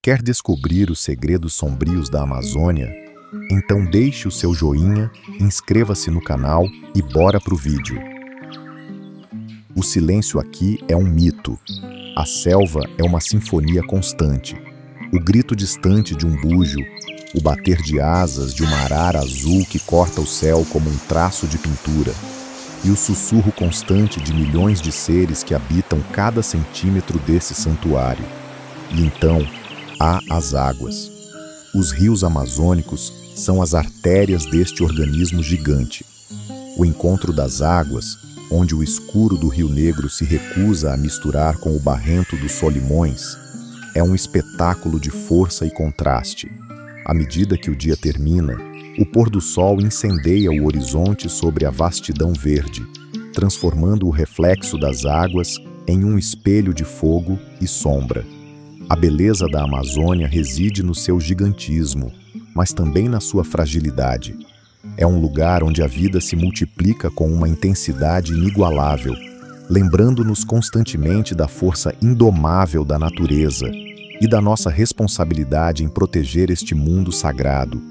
Quer descobrir os segredos sombrios da Amazônia? Então deixe o seu joinha, inscreva-se no canal e bora pro vídeo. O silêncio aqui é um mito. A selva é uma sinfonia constante. O grito distante de um bujo, o bater de asas de uma arara azul que corta o céu como um traço de pintura, e o sussurro constante de milhões de seres que habitam cada centímetro desse santuário. E então, há as águas. Os rios amazônicos são as artérias deste organismo gigante. O encontro das águas, onde o escuro do Rio Negro se recusa a misturar com o barrento dos Solimões, é um espetáculo de força e contraste. À medida que o dia termina, o pôr do sol incendeia o horizonte sobre a vastidão verde, transformando o reflexo das águas em um espelho de fogo e sombra. A beleza da Amazônia reside no seu gigantismo, mas também na sua fragilidade. É um lugar onde a vida se multiplica com uma intensidade inigualável, lembrando-nos constantemente da força indomável da natureza e da nossa responsabilidade em proteger este mundo sagrado,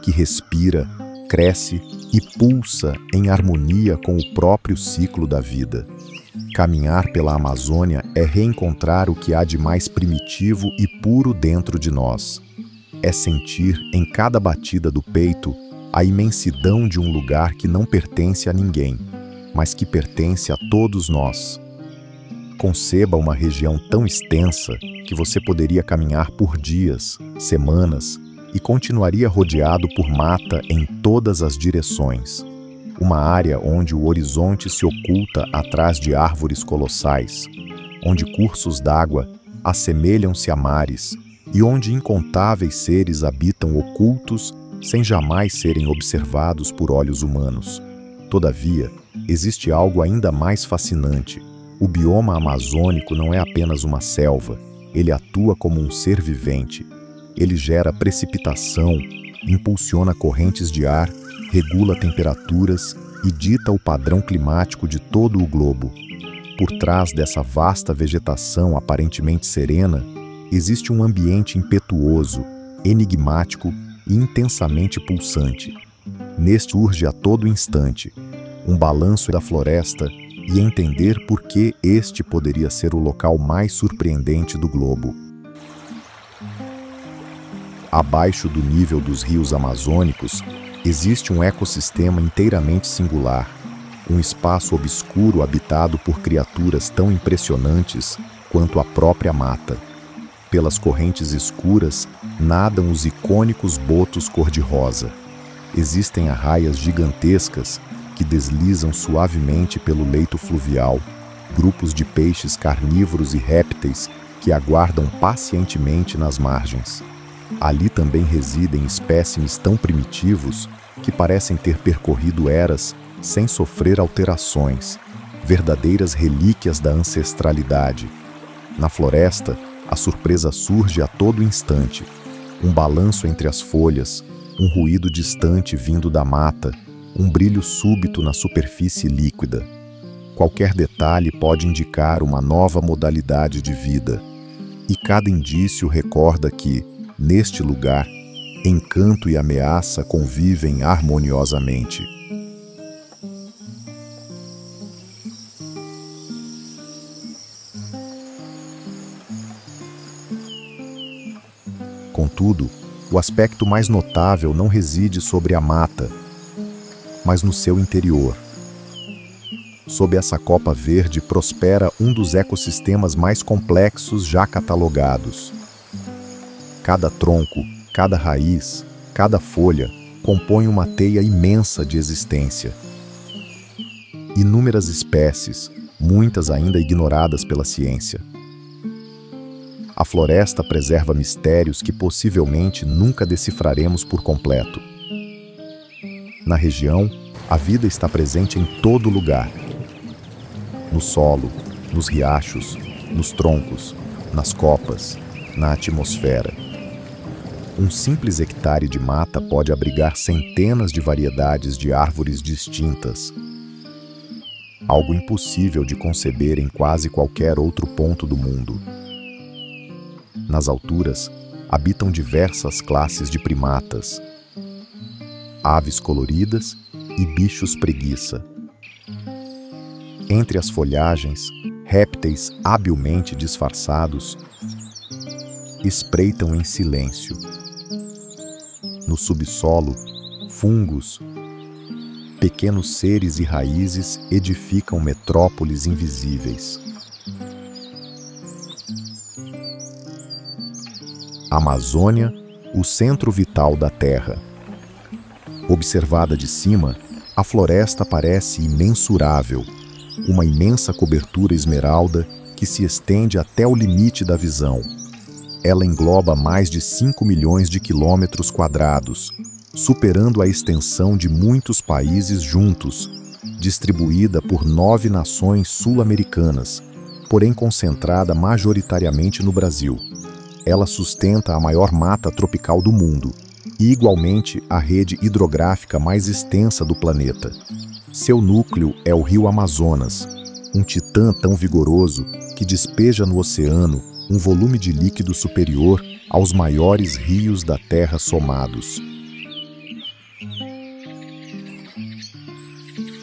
que respira, cresce e pulsa em harmonia com o próprio ciclo da vida. Caminhar pela Amazônia é reencontrar o que há de mais primitivo e puro dentro de nós. É sentir em cada batida do peito a imensidão de um lugar que não pertence a ninguém, mas que pertence a todos nós. Conceba uma região tão extensa que você poderia caminhar por dias, semanas, e continuaria rodeado por mata em todas as direções. Uma área onde o horizonte se oculta atrás de árvores colossais, onde cursos d'água assemelham-se a mares e onde incontáveis seres habitam ocultos sem jamais serem observados por olhos humanos. Todavia, existe algo ainda mais fascinante. O bioma amazônico não é apenas uma selva, ele atua como um ser vivente. Ele gera precipitação, impulsiona correntes de ar, regula temperaturas e dita o padrão climático de todo o globo. Por trás dessa vasta vegetação aparentemente serena, existe um ambiente impetuoso, enigmático e intensamente pulsante. Neste urge a todo instante um balanço da floresta e entender por que este poderia ser o local mais surpreendente do globo. Abaixo do nível dos rios amazônicos, existe um ecossistema inteiramente singular, um espaço obscuro habitado por criaturas tão impressionantes quanto a própria mata. Pelas correntes escuras nadam os icônicos botos cor-de-rosa. Existem arraias gigantescas que deslizam suavemente pelo leito fluvial, grupos de peixes carnívoros e répteis que aguardam pacientemente nas margens. Ali também residem espécimes tão primitivos que parecem ter percorrido eras sem sofrer alterações, verdadeiras relíquias da ancestralidade. Na floresta, a surpresa surge a todo instante. Um balanço entre as folhas, um ruído distante vindo da mata, um brilho súbito na superfície líquida. Qualquer detalhe pode indicar uma nova modalidade de vida. E cada indício recorda que, neste lugar, encanto e ameaça convivem harmoniosamente. Contudo, o aspecto mais notável não reside sobre a mata, mas no seu interior. Sob essa copa verde prospera um dos ecossistemas mais complexos já catalogados. Cada tronco, cada raiz, cada folha compõe uma teia imensa de existência. Inúmeras espécies, muitas ainda ignoradas pela ciência. A floresta preserva mistérios que possivelmente nunca decifraremos por completo. Na região, a vida está presente em todo lugar. No solo, nos riachos, nos troncos, nas copas, na atmosfera. Um simples hectare de mata pode abrigar centenas de variedades de árvores distintas. Algo impossível de conceber em quase qualquer outro ponto do mundo. Nas alturas, habitam diversas classes de primatas, aves coloridas e bichos preguiça. Entre as folhagens, répteis habilmente disfarçados espreitam em silêncio. No subsolo, fungos, pequenos seres e raízes edificam metrópoles invisíveis. Amazônia, o centro vital da Terra. Observada de cima, a floresta parece imensurável, uma imensa cobertura esmeralda que se estende até o limite da visão. Ela engloba mais de 5 milhões de quilômetros quadrados, superando a extensão de muitos países juntos, distribuída por 9 nações sul-americanas, porém concentrada majoritariamente no Brasil. Ela sustenta a maior mata tropical do mundo e, igualmente, a rede hidrográfica mais extensa do planeta. Seu núcleo é o rio Amazonas, um titã tão vigoroso que despeja no oceano um volume de líquido superior aos maiores rios da Terra somados.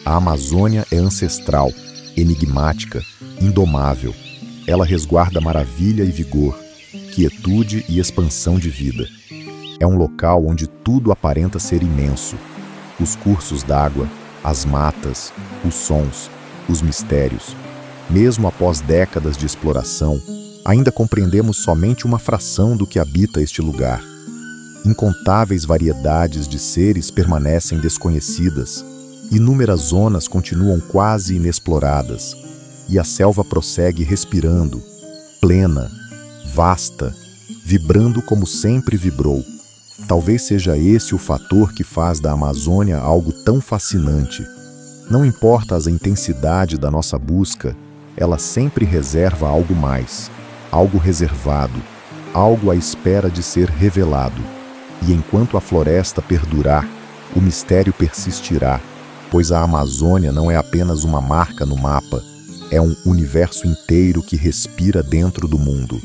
A Amazônia é ancestral, enigmática, indomável. Ela resguarda maravilha e vigor, quietude e expansão de vida. É um local onde tudo aparenta ser imenso. Os cursos d'água, as matas, os sons, os mistérios. Mesmo após décadas de exploração, ainda compreendemos somente uma fração do que habita este lugar. Incontáveis variedades de seres permanecem desconhecidas, inúmeras zonas continuam quase inexploradas, e a selva prossegue respirando, plena, vasta, vibrando como sempre vibrou. Talvez seja esse o fator que faz da Amazônia algo tão fascinante. Não importa a intensidade da nossa busca, ela sempre reserva algo mais, algo reservado, algo à espera de ser revelado. E enquanto a floresta perdurar, o mistério persistirá, pois a Amazônia não é apenas uma marca no mapa, é um universo inteiro que respira dentro do mundo.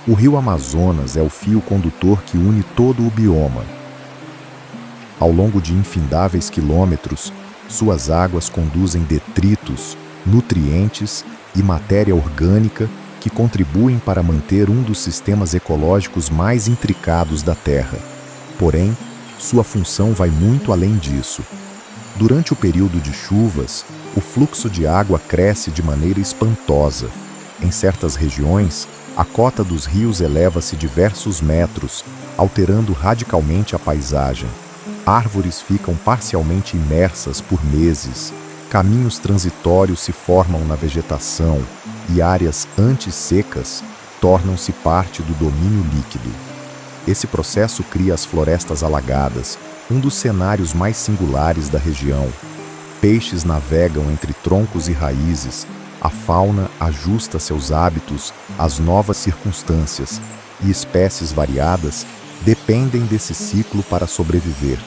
O rio Amazonas é o fio condutor que une todo o bioma. Ao longo de infindáveis quilômetros, suas águas conduzem detritos, nutrientes e matéria orgânica que contribuem para manter um dos sistemas ecológicos mais intricados da Terra. Porém, sua função vai muito além disso. Durante o período de chuvas, o fluxo de água cresce de maneira espantosa. Em certas regiões, a cota dos rios eleva-se diversos metros, alterando radicalmente a paisagem. Árvores ficam parcialmente imersas por meses, caminhos transitórios se formam na vegetação e áreas anti-secas tornam-se parte do domínio líquido. Esse processo cria as florestas alagadas, um dos cenários mais singulares da região. Peixes navegam entre troncos e raízes, a fauna ajusta seus hábitos às novas circunstâncias e espécies variadas dependem desse ciclo para sobreviver.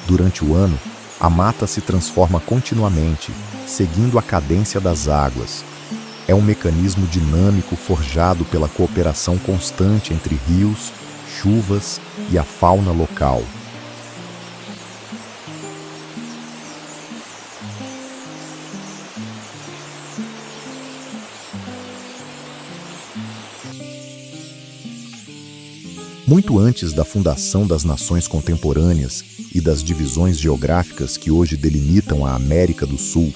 Durante o ano, a mata se transforma continuamente, seguindo a cadência das águas. É um mecanismo dinâmico forjado pela cooperação constante entre rios, chuvas e a fauna local. Muito antes da fundação das nações contemporâneas e das divisões geográficas que hoje delimitam a América do Sul,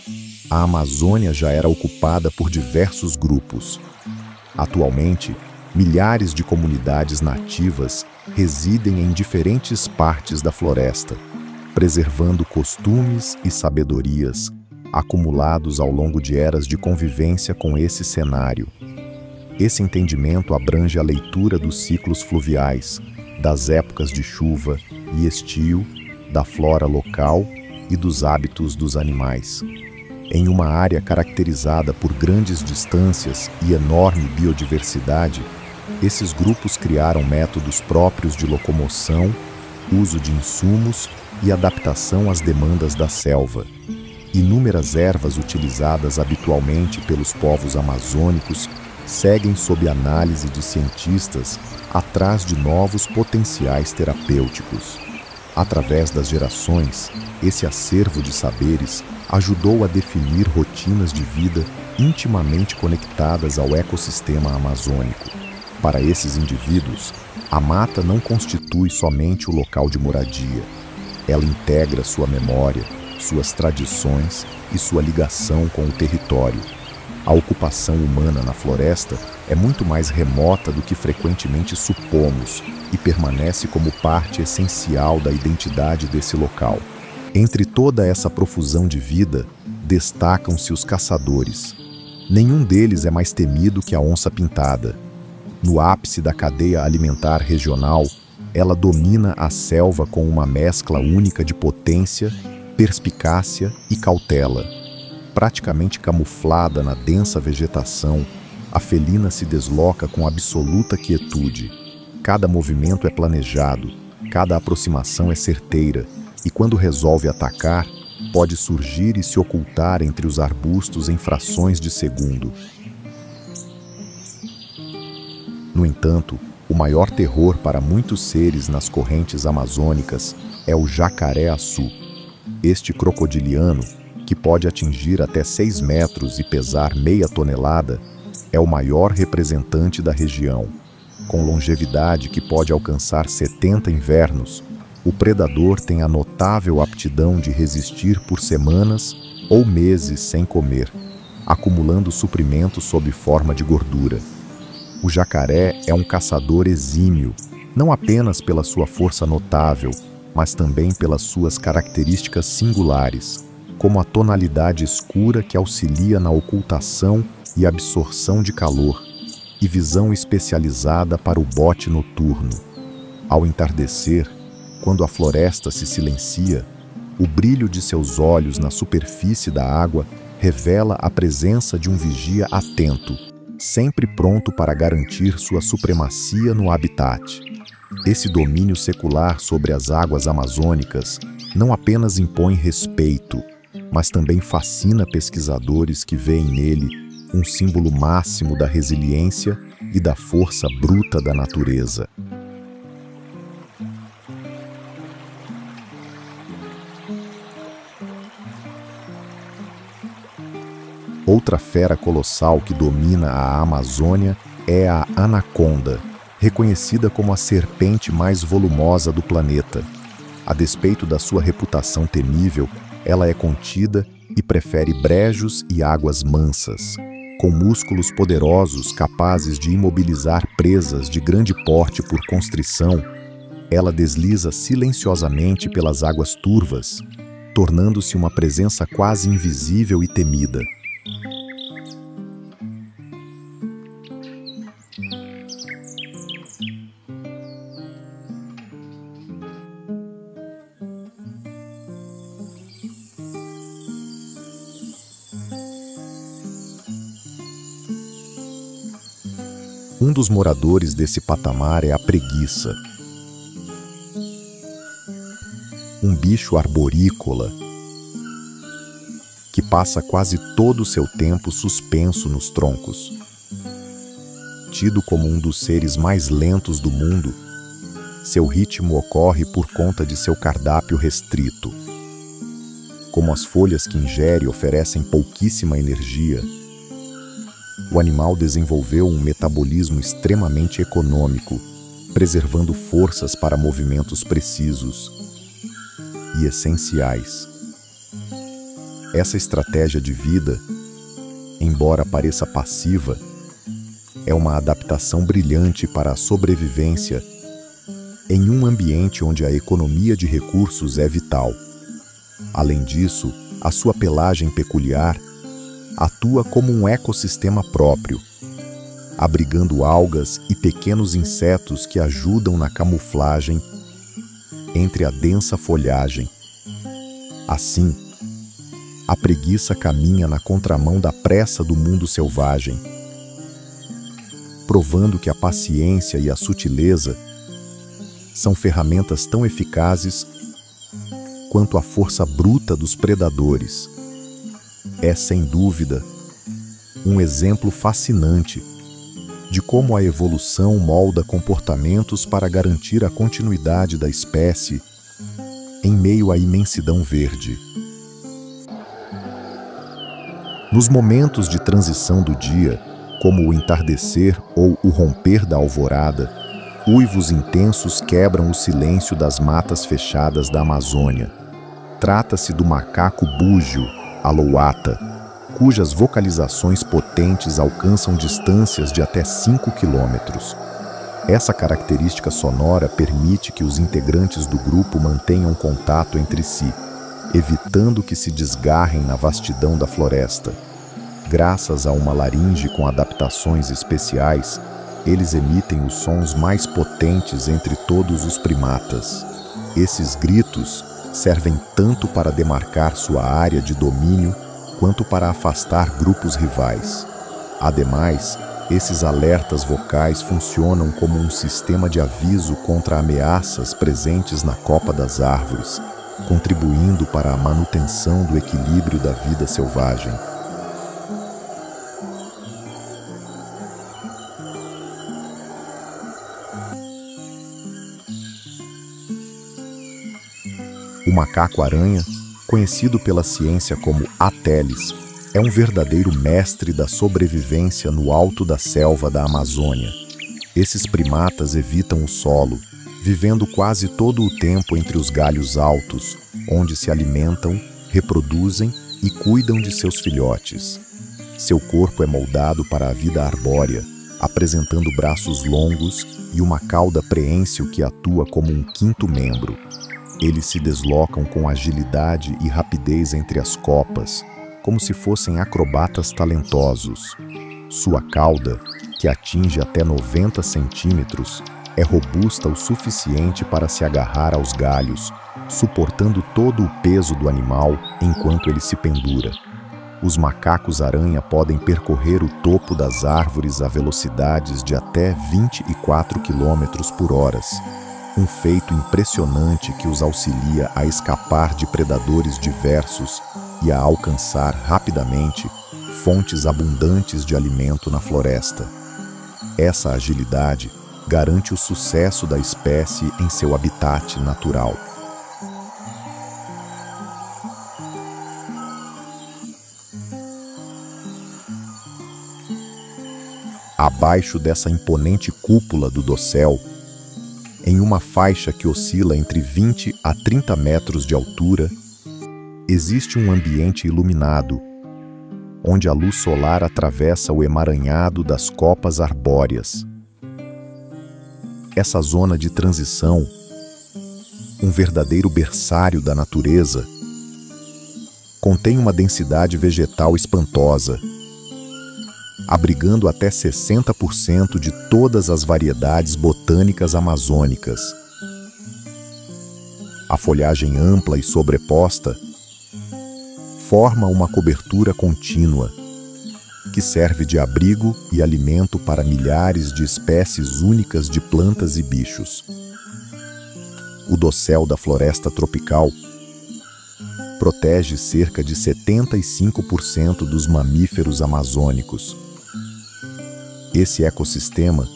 a Amazônia já era ocupada por diversos grupos. Atualmente, milhares de comunidades nativas residem em diferentes partes da floresta, preservando costumes e sabedorias acumulados ao longo de eras de convivência com esse cenário. Esse entendimento abrange a leitura dos ciclos fluviais, das épocas de chuva e estio, da flora local e dos hábitos dos animais. Em uma área caracterizada por grandes distâncias e enorme biodiversidade, esses grupos criaram métodos próprios de locomoção, uso de insumos e adaptação às demandas da selva. Inúmeras ervas utilizadas habitualmente pelos povos amazônicos seguem sob análise de cientistas atrás de novos potenciais terapêuticos. Através das gerações, esse acervo de saberes ajudou a definir rotinas de vida intimamente conectadas ao ecossistema amazônico. Para esses indivíduos, a mata não constitui somente o local de moradia. Ela integra sua memória, suas tradições e sua ligação com o território. A ocupação humana na floresta é muito mais remota do que frequentemente supomos e permanece como parte essencial da identidade desse local. Entre toda essa profusão de vida, destacam-se os caçadores. Nenhum deles é mais temido que a onça-pintada. No ápice da cadeia alimentar regional, ela domina a selva com uma mescla única de potência, perspicácia e cautela. Praticamente camuflada na densa vegetação, a felina se desloca com absoluta quietude. Cada movimento é planejado, cada aproximação é certeira, e quando resolve atacar, pode surgir e se ocultar entre os arbustos em frações de segundo. No entanto, o maior terror para muitos seres nas correntes amazônicas é o jacaré-açu. Este crocodiliano, que pode atingir até 6 metros e pesar meia tonelada, é o maior representante da região. Com longevidade que pode alcançar 70 invernos, o predador tem a notável aptidão de resistir por semanas ou meses sem comer, acumulando suprimento sob forma de gordura. O jacaré é um caçador exímio, não apenas pela sua força notável, mas também pelas suas características singulares, como a tonalidade escura que auxilia na ocultação e absorção de calor, e visão especializada para o bote noturno. Ao entardecer, quando a floresta se silencia, o brilho de seus olhos na superfície da água revela a presença de um vigia atento, sempre pronto para garantir sua supremacia no habitat. Esse domínio secular sobre as águas amazônicas não apenas impõe respeito, mas também fascina pesquisadores que veem nele um símbolo máximo da resiliência e da força bruta da natureza. Outra fera colossal que domina a Amazônia é a anaconda, reconhecida como a serpente mais volumosa do planeta. A despeito da sua reputação temível, ela é contida e prefere brejos e águas mansas. Com músculos poderosos capazes de imobilizar presas de grande porte por constrição, ela desliza silenciosamente pelas águas turvas, tornando-se uma presença quase invisível e temida. Um dos moradores desse patamar é a preguiça, um bicho arborícola que passa quase todo o seu tempo suspenso nos troncos. Tido como um dos seres mais lentos do mundo, seu ritmo ocorre por conta de seu cardápio restrito. Como as folhas que ingere oferecem pouquíssima energia, o animal desenvolveu um metabolismo extremamente econômico, preservando forças para movimentos precisos e essenciais. Essa estratégia de vida, embora pareça passiva, é uma adaptação brilhante para a sobrevivência em um ambiente onde a economia de recursos é vital. Além disso, a sua pelagem peculiar atua como um ecossistema próprio, abrigando algas e pequenos insetos que ajudam na camuflagem entre a densa folhagem. Assim, a preguiça caminha na contramão da pressa do mundo selvagem, provando que a paciência e a sutileza são ferramentas tão eficazes quanto a força bruta dos predadores. é, sem dúvida, um exemplo fascinante de como a evolução molda comportamentos para garantir a continuidade da espécie em meio à imensidão verde. Nos momentos de transição do dia, como o entardecer ou o romper da alvorada, uivos intensos quebram o silêncio das matas fechadas da Amazônia. Trata-se do macaco búgio, alouata, cujas vocalizações potentes alcançam distâncias de até 5 quilômetros. Essa característica sonora permite que os integrantes do grupo mantenham contato entre si, evitando que se desgarrem na vastidão da floresta. Graças a uma laringe com adaptações especiais, eles emitem os sons mais potentes entre todos os primatas. Esses gritos servem tanto para demarcar sua área de domínio quanto para afastar grupos rivais. Ademais, esses alertas vocais funcionam como um sistema de aviso contra ameaças presentes na copa das árvores, contribuindo para a manutenção do equilíbrio da vida selvagem. O macaco-aranha, conhecido pela ciência como Ateles, é um verdadeiro mestre da sobrevivência no alto da selva da Amazônia. Esses primatas evitam o solo, vivendo quase todo o tempo entre os galhos altos, onde se alimentam, reproduzem e cuidam de seus filhotes. Seu corpo é moldado para a vida arbórea, apresentando braços longos e uma cauda preensil que atua como um quinto membro. Eles se deslocam com agilidade e rapidez entre as copas, como se fossem acrobatas talentosos. Sua cauda, que atinge até 90 centímetros, é robusta o suficiente para se agarrar aos galhos, suportando todo o peso do animal enquanto ele se pendura. Os macacos-aranha podem percorrer o topo das árvores a velocidades de até 24 km por hora, um feito impressionante que os auxilia a escapar de predadores diversos e a alcançar rapidamente fontes abundantes de alimento na floresta. Essa agilidade garante o sucesso da espécie em seu habitat natural. Abaixo dessa imponente cúpula do dossel, em uma faixa que oscila entre 20 a 30 metros de altura, existe um ambiente iluminado, onde a luz solar atravessa o emaranhado das copas arbóreas. Essa zona de transição, um verdadeiro berçário da natureza, contém uma densidade vegetal espantosa, abrigando até 60% de todas as variedades botânicas amazônicas. A folhagem ampla e sobreposta forma uma cobertura contínua, que serve de abrigo e alimento para milhares de espécies únicas de plantas e bichos. O dossel da floresta tropical protege cerca de 75% dos mamíferos amazônicos. Esse ecossistema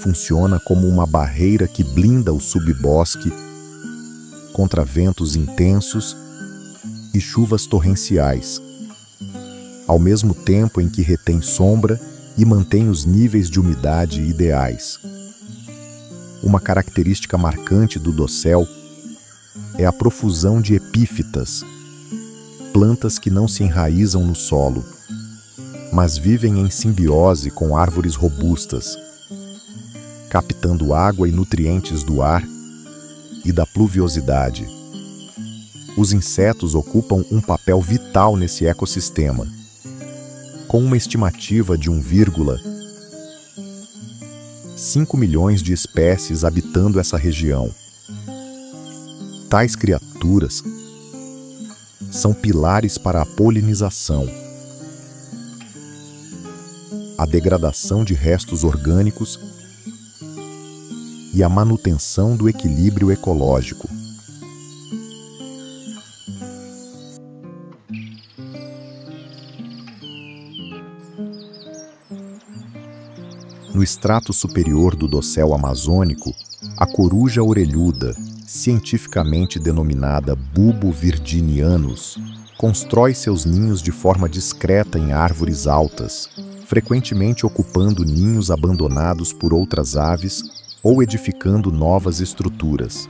funciona como uma barreira que blinda o subbosque contra ventos intensos e chuvas torrenciais, ao mesmo tempo em que retém sombra e mantém os níveis de umidade ideais. Uma característica marcante do dossel é a profusão de epífitas, plantas que não se enraizam no solo, mas vivem em simbiose com árvores robustas, captando água e nutrientes do ar e da pluviosidade. Os insetos ocupam um papel vital nesse ecossistema, com uma estimativa de 1,5 milhões de espécies habitando essa região. Tais criaturas são pilares para a polinização, a degradação de restos orgânicos e a manutenção do equilíbrio ecológico. No estrato superior do dossel amazônico, a coruja orelhuda, cientificamente denominada Bulbo virginianus, constrói seus ninhos de forma discreta em árvores altas, frequentemente ocupando ninhos abandonados por outras aves ou edificando novas estruturas.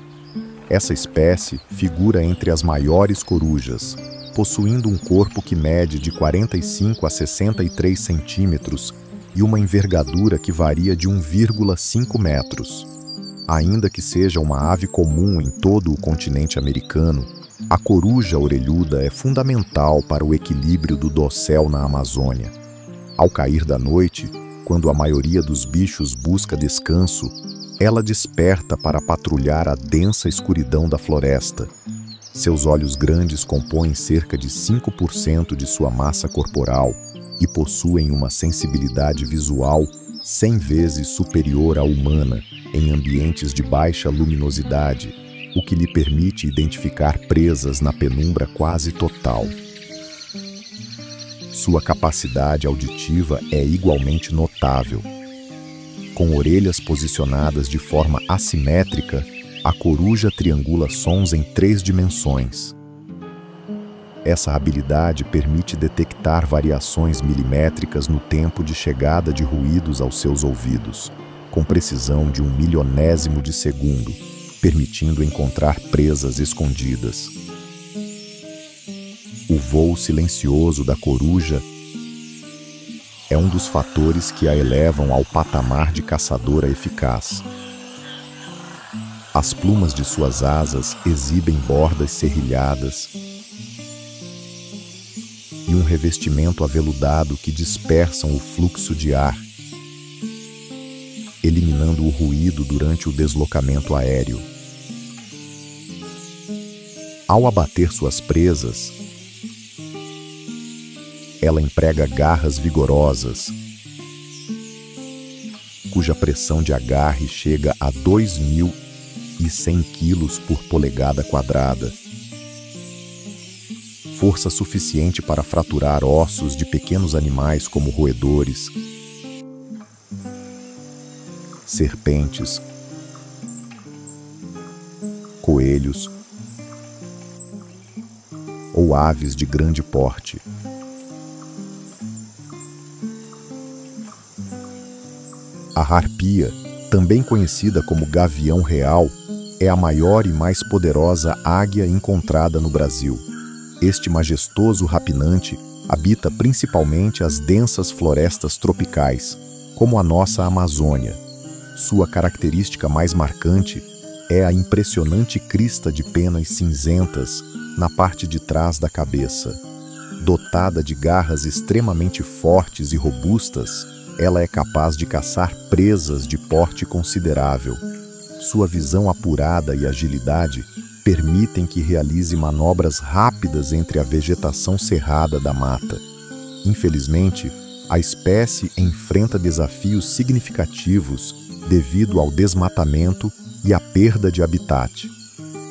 Essa espécie figura entre as maiores corujas, possuindo um corpo que mede de 45 a 63 centímetros e uma envergadura que varia de 1,5 metros. Ainda que seja uma ave comum em todo o continente americano, a coruja orelhuda é fundamental para o equilíbrio do dossel na Amazônia. Ao cair da noite, quando a maioria dos bichos busca descanso, ela desperta para patrulhar a densa escuridão da floresta. Seus olhos grandes compõem cerca de 5% de sua massa corporal e possuem uma sensibilidade visual 100 vezes superior à humana em ambientes de baixa luminosidade, o que lhe permite identificar presas na penumbra quase total. Sua capacidade auditiva é igualmente notável. Com orelhas posicionadas de forma assimétrica, a coruja triangula sons em 3 dimensões. Essa habilidade permite detectar variações milimétricas no tempo de chegada de ruídos aos seus ouvidos, com precisão de 1/1000º de segundo, permitindo encontrar presas escondidas. O voo silencioso da coruja é um dos fatores que a elevam ao patamar de caçadora eficaz. As plumas de suas asas exibem bordas serrilhadas e um revestimento aveludado que dispersam o fluxo de ar, eliminando o ruído durante o deslocamento aéreo. Ao abater suas presas, ela emprega garras vigorosas, cuja pressão de agarre chega a 2.100 kg por polegada quadrada. Força suficiente para fraturar ossos de pequenos animais como roedores, serpentes, coelhos ou aves de grande porte. A harpia, também conhecida como gavião real, é a maior e mais poderosa águia encontrada no Brasil. Este majestoso rapinante habita principalmente as densas florestas tropicais, como a nossa Amazônia. Sua característica mais marcante é a impressionante crista de penas cinzentas na parte de trás da cabeça. Dotada de garras extremamente fortes e robustas, ela é capaz de caçar presas de porte considerável. Sua visão apurada e agilidade permitem que realize manobras rápidas entre a vegetação cerrada da mata. Infelizmente, a espécie enfrenta desafios significativos devido ao desmatamento e à perda de habitat.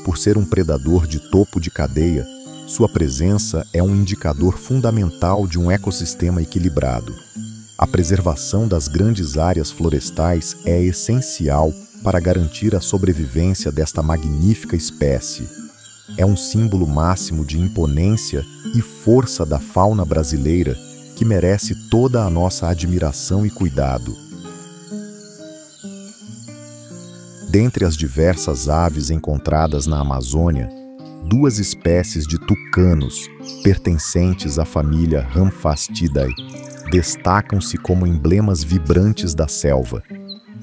Por ser um predador de topo de cadeia, sua presença é um indicador fundamental de um ecossistema equilibrado. A preservação das grandes áreas florestais é essencial para garantir a sobrevivência desta magnífica espécie. É um símbolo máximo de imponência e força da fauna brasileira que merece toda a nossa admiração e cuidado. Dentre as diversas aves encontradas na Amazônia, 2 espécies de tucanos, pertencentes à família Ramphastidae, destacam-se como emblemas vibrantes da selva.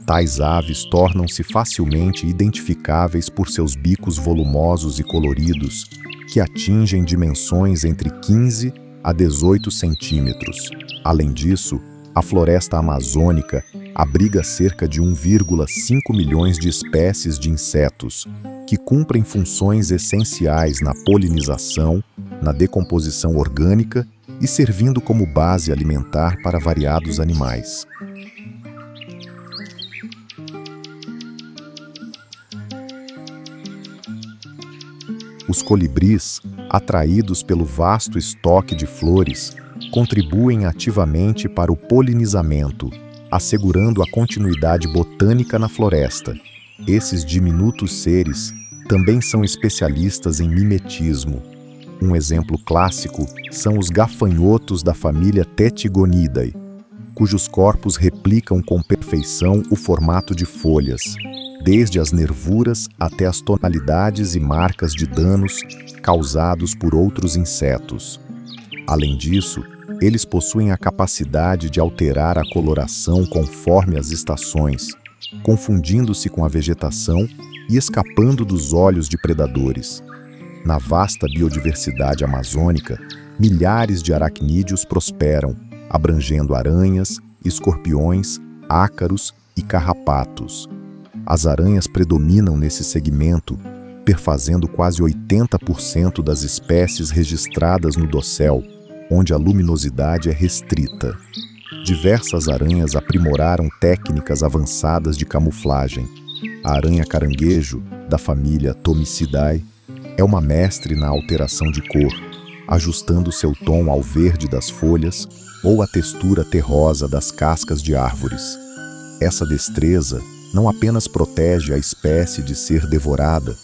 Tais aves tornam-se facilmente identificáveis por seus bicos volumosos e coloridos, que atingem dimensões entre 15 a 18 centímetros. Além disso, a floresta amazônica abriga cerca de 1,5 milhões de espécies de insetos, que cumprem funções essenciais na polinização, na decomposição orgânica e servindo como base alimentar para variados animais. Os colibris, atraídos pelo vasto estoque de flores, contribuem ativamente para o polinizamento, assegurando a continuidade botânica na floresta. Esses diminutos seres também são especialistas em mimetismo. Um exemplo clássico são os gafanhotos da família Tetigonidae, cujos corpos replicam com perfeição o formato de folhas, desde as nervuras até as tonalidades e marcas de danos causados por outros insetos. Além disso, eles possuem a capacidade de alterar a coloração conforme as estações, confundindo-se com a vegetação e escapando dos olhos de predadores. Na vasta biodiversidade amazônica, milhares de aracnídeos prosperam, abrangendo aranhas, escorpiões, ácaros e carrapatos. As aranhas predominam nesse segmento, perfazendo quase 80% das espécies registradas no dossel, onde a luminosidade é restrita. Diversas aranhas aprimoraram técnicas avançadas de camuflagem. A aranha caranguejo, da família Thomisidae, é uma mestre na alteração de cor, ajustando seu tom ao verde das folhas ou à textura terrosa das cascas de árvores. Essa destreza não apenas protege a espécie de ser devorada,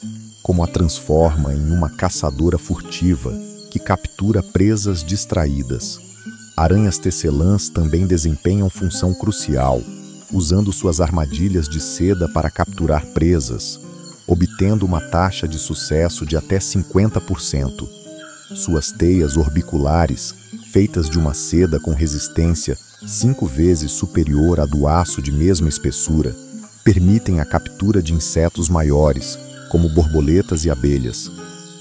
como a transforma em uma caçadora furtiva que captura presas distraídas. Aranhas tecelãs também desempenham função crucial, usando suas armadilhas de seda para capturar presas, obtendo uma taxa de sucesso de até 50%. Suas teias orbiculares, feitas de uma seda com resistência 5 vezes superior à do aço de mesma espessura, permitem a captura de insetos maiores, como borboletas e abelhas.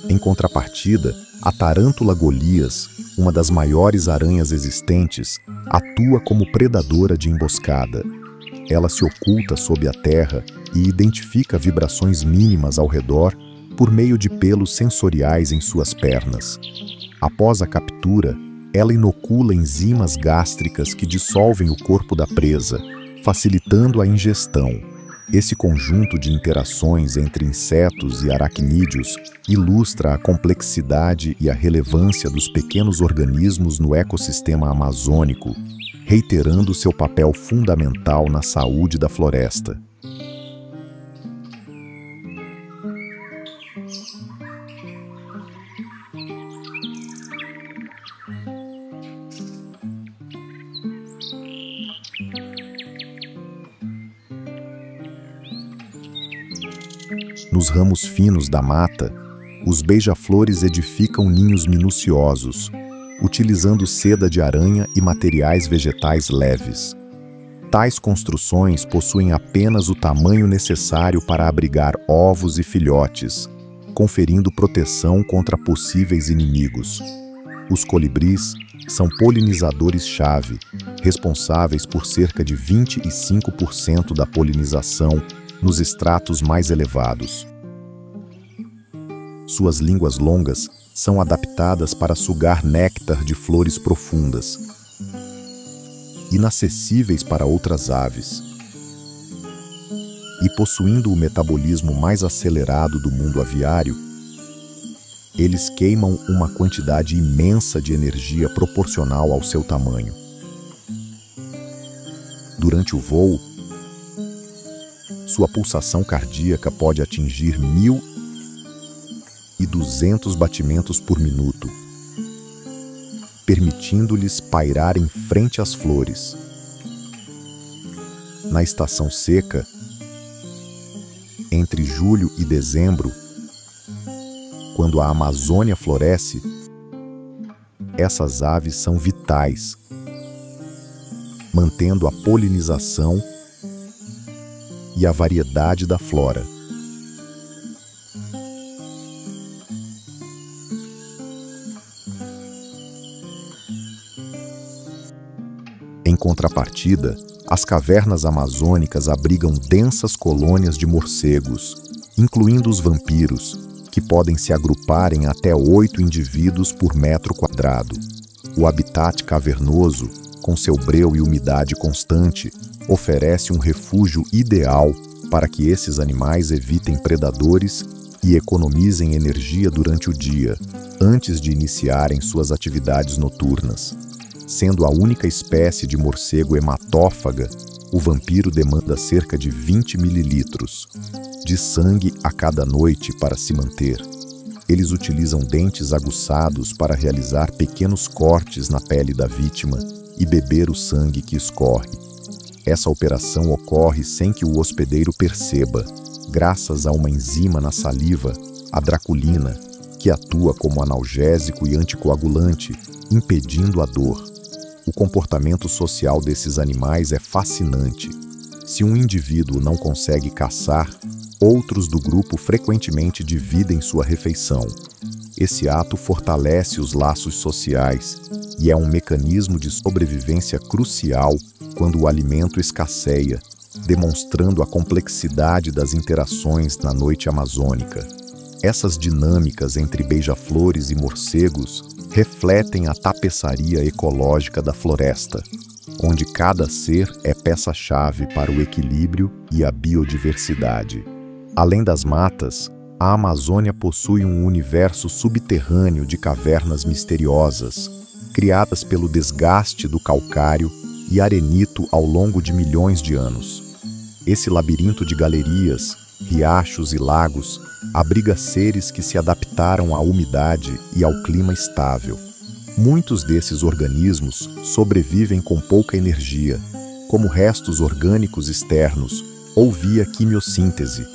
Em contrapartida, a tarântula Golias, uma das maiores aranhas existentes, atua como predadora de emboscada. Ela se oculta sob a terra e identifica vibrações mínimas ao redor por meio de pelos sensoriais em suas pernas. Após a captura, ela inocula enzimas gástricas que dissolvem o corpo da presa, facilitando a ingestão. Esse conjunto de interações entre insetos e aracnídeos ilustra a complexidade e a relevância dos pequenos organismos no ecossistema amazônico, reiterando seu papel fundamental na saúde da floresta. Nos ramos finos da mata, os beija-flores edificam ninhos minuciosos, utilizando seda de aranha e materiais vegetais leves. Tais construções possuem apenas o tamanho necessário para abrigar ovos e filhotes, conferindo proteção contra possíveis inimigos. Os colibris são polinizadores-chave, responsáveis por cerca de 25% da polinização nos estratos mais elevados. Suas línguas longas são adaptadas para sugar néctar de flores profundas, inacessíveis para outras aves. E possuindo o metabolismo mais acelerado do mundo aviário, eles queimam uma quantidade imensa de energia proporcional ao seu tamanho. Durante o voo, sua pulsação cardíaca pode atingir 1.200 batimentos por minuto, permitindo-lhes pairar em frente às flores. Na estação seca, entre julho e dezembro, quando a Amazônia floresce, essas aves são vitais, mantendo a polinização e a variedade da flora. Em contrapartida, as cavernas amazônicas abrigam densas colônias de morcegos, incluindo os vampiros, que podem se agrupar em até 8 indivíduos por metro quadrado. O habitat cavernoso, com seu breu e umidade constante, oferece um refúgio ideal para que esses animais evitem predadores e economizem energia durante o dia, antes de iniciarem suas atividades noturnas. Sendo a única espécie de morcego hematófaga, O vampiro demanda cerca de 20 mililitros de sangue a cada noite para se manter. Eles utilizam dentes aguçados para realizar pequenos cortes na pele da vítima e beber o sangue que escorre. Essa operação ocorre sem que o hospedeiro perceba, graças a uma enzima na saliva, a draculina, que atua como analgésico e anticoagulante, impedindo a dor. O comportamento social desses animais é fascinante. Se um indivíduo não consegue caçar, outros do grupo frequentemente dividem sua refeição. Esse ato fortalece os laços sociais e é um mecanismo de sobrevivência crucial quando o alimento escasseia, demonstrando a complexidade das interações na noite amazônica. Essas dinâmicas entre beija-flores e morcegos refletem a tapeçaria ecológica da floresta, onde cada ser é peça-chave para o equilíbrio e a biodiversidade. Além das matas, a Amazônia possui um universo subterrâneo de cavernas misteriosas, criadas pelo desgaste do calcário e arenito ao longo de milhões de anos. Esse labirinto de galerias, riachos e lagos abriga seres que se adaptaram à umidade e ao clima estável. Muitos desses organismos sobrevivem com pouca energia, como restos orgânicos externos ou via quimiossíntese,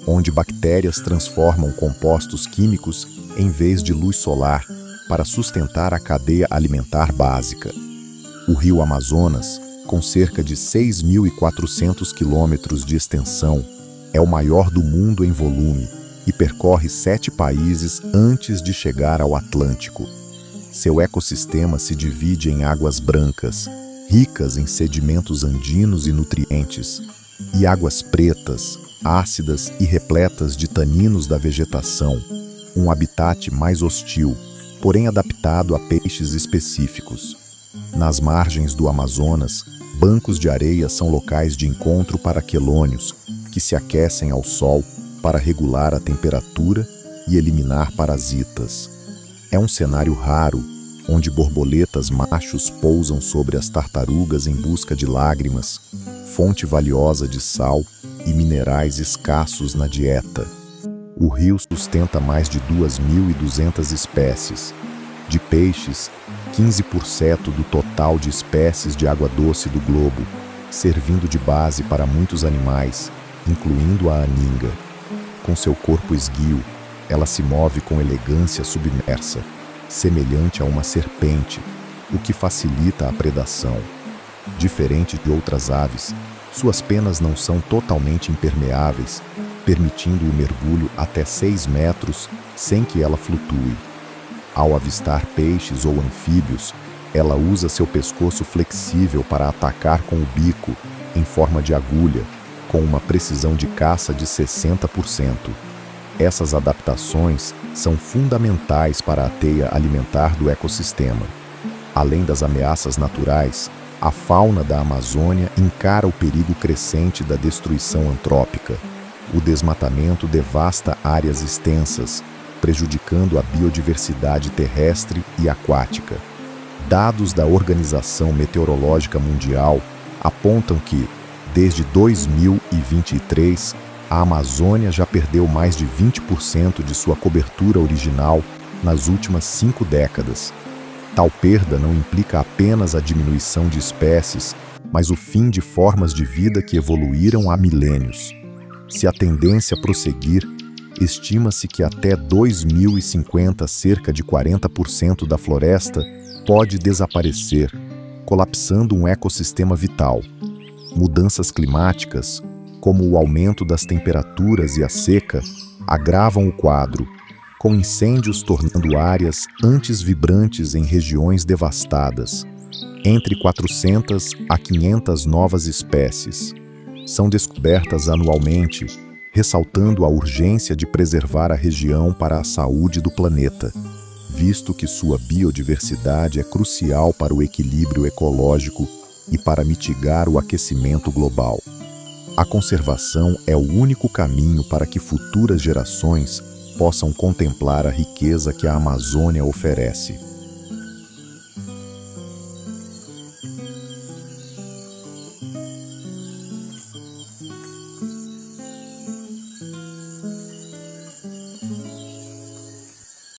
onde bactérias transformam compostos químicos em vez de luz solar para sustentar a cadeia alimentar básica. O rio Amazonas, com cerca de 6.400 quilômetros de extensão, é o maior do mundo em volume e percorre 7 países antes de chegar ao Atlântico. Seu ecossistema se divide em águas brancas, ricas em sedimentos andinos e nutrientes, e águas pretas, ácidas e repletas de taninos da vegetação, um habitat mais hostil, porém adaptado a peixes específicos. Nas margens do Amazonas, bancos de areia são locais de encontro para quelônios, que se aquecem ao sol para regular a temperatura e eliminar parasitas. É um cenário raro, onde borboletas machos pousam sobre as tartarugas em busca de lágrimas, fonte valiosa de sal e minerais escassos na dieta. O rio sustenta mais de 2.200 espécies. De peixes, 15% do total de espécies de água doce do globo, servindo de base para muitos animais, incluindo a aninga. Com seu corpo esguio, ela se move com elegância submersa, semelhante a uma serpente, o que facilita a predação. Diferente de outras aves, suas penas não são totalmente impermeáveis, permitindo o mergulho até 6 metros sem que ela flutue. Ao avistar peixes ou anfíbios, ela usa seu pescoço flexível para atacar com o bico, em forma de agulha, com uma precisão de caça de 60%. Essas adaptações são fundamentais para a teia alimentar do ecossistema. Além das ameaças naturais, a fauna da Amazônia encara o perigo crescente da destruição antrópica. O desmatamento devasta áreas extensas, prejudicando a biodiversidade terrestre e aquática. Dados da Organização Meteorológica Mundial apontam que, desde 2023, a Amazônia já perdeu mais de 20% de sua cobertura original nas últimas 5 décadas. Tal perda não implica apenas a diminuição de espécies, mas o fim de formas de vida que evoluíram há milênios. Se a tendência prosseguir, estima-se que até 2050 cerca de 40% da floresta pode desaparecer, colapsando um ecossistema vital. Mudanças climáticas, como o aumento das temperaturas e a seca, agravam o quadro, com incêndios tornando áreas antes vibrantes em regiões devastadas. Entre 400 a 500 novas espécies são descobertas anualmente, ressaltando a urgência de preservar a região para a saúde do planeta, visto que sua biodiversidade é crucial para o equilíbrio ecológico e para mitigar o aquecimento global. A conservação é o único caminho para que futuras gerações possam contemplar a riqueza que a Amazônia oferece.